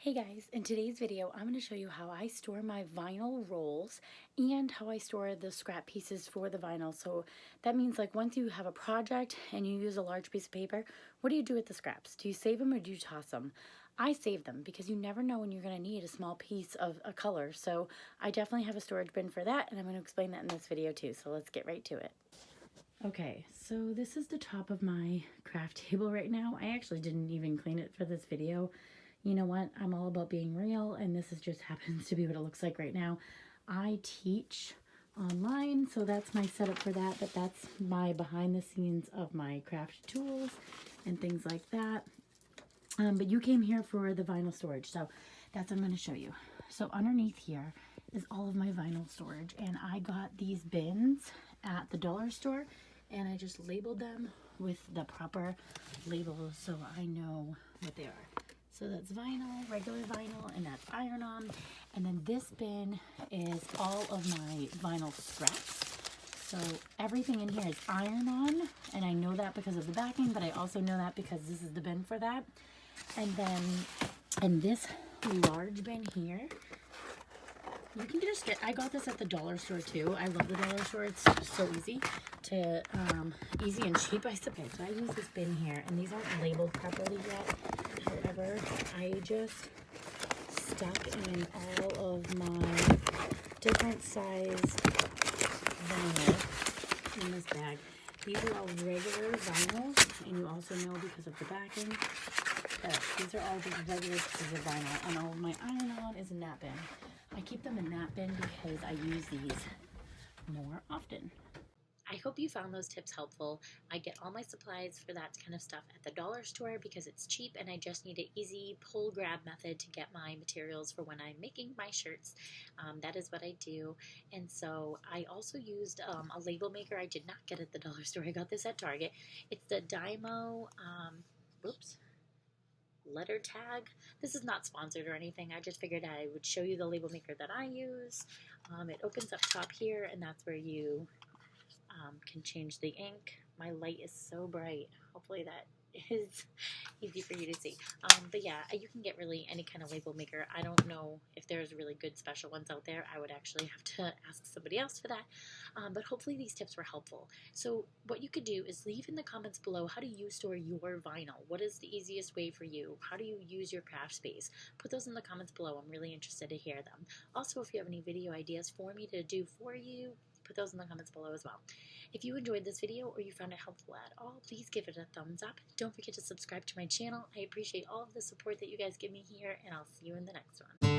Hey guys, in today's video I'm going to show you how I store my vinyl rolls and how I store the scrap pieces for the vinyl. So that means like once you have a project and you use a large piece of paper, what do you do with the scraps? Do you save them or do you toss them? I save them because you never know when you're going to need a small piece of a color. So I definitely have a storage bin for that, and I'm going to explain that in this video too. So let's get right to it. Okay, so this is the top of my craft table right now. I actually didn't even clean it for this video. You know what? I'm all about being real, and this is just happens to be what it looks like right now. I teach online, so that's my setup for that, but that's my behind the scenes of my craft tools and things like that. But you came here for the vinyl storage, so that's what I'm going to show you. So underneath here is all of my vinyl storage, and I got these bins at the dollar store, and I just labeled them with the proper labels so I know what they are. So that's vinyl, regular vinyl, and that's iron-on. And then this bin is all of my vinyl scraps. So everything in here is iron-on, and I know that because of the backing, but I also know that because this is the bin for that. And then in this large bin here, you can just get, I got this at the dollar store too. I love the dollar store. It's so easy and cheap, I suppose. So I use this bin here, and these aren't labeled properly yet. However, I just stuck in all of my different size vinyl in this bag. These are all regular vinyls, and you also know because of the backing that these are all just regular pieces of vinyl, and all of my iron-on is in that bin. I keep them in that bin because I use these more often. I hope you found those tips helpful. I get all my supplies for that kind of stuff at the dollar store because it's cheap, and I just need an easy pull grab method to get my materials for when I'm making my shirts. That is what I do. And so I also used a label maker I did not get at the dollar store. I got this at Target. It's the Dymo, letter tag. This is not sponsored or anything. I just figured I would show you the label maker that I use. It opens up top here, and that's where you can change the ink. My light is so bright. Hopefully that is easy for you to see. But yeah, you can get really any kind of label maker. I don't know if there's really good special ones out there. I would actually have to ask somebody else for that. But hopefully these tips were helpful. So what you could do is leave in the comments below, how do you store your vinyl? What is the easiest way for you? How do you use your craft space? Put those in the comments below. I'm really interested to hear them. Also, if you have any video ideas for me to do for you, put those in the comments below as well. If you enjoyed this video or you found it helpful at all, please give it a thumbs up. Don't forget to subscribe to my channel. I appreciate all of the support that you guys give me here, and I'll see you in the next one.